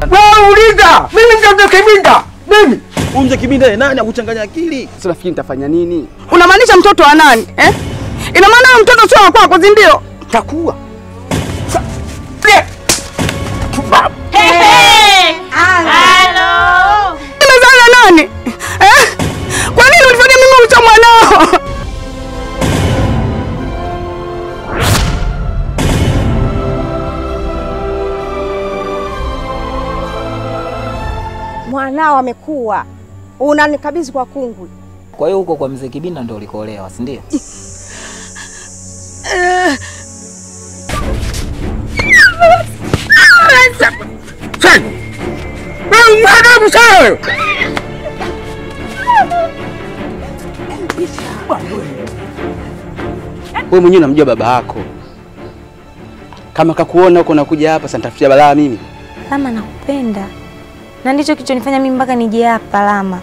Wewe uliza, mimi ndio Kibinda. Mimi. Mzee Kibinda nani akuchanganya akili? Sasa nafikiri nitafanya nini? Unamaanisha mtoto wa nani? Ina maana mtoto sio wa kwako, si ndio? Takuwa. Halo. Nimezana nani? Kwa nini ulifanya mimi ucha mwanao? Mwanao amekuwa. Unanikabidhi kwa kungwi. Kwa hiyo huko kwa mzee Kibinda ndio ulikolewa, si ndio? Wewe mwenyewe unamjua baba yako. Kama kakuona huko nakuja hapa, sasa nitafutia balaa mimi. Lama nakupenda. Na ndicho kilichonifanya mimi mpaka nije hapa Lama.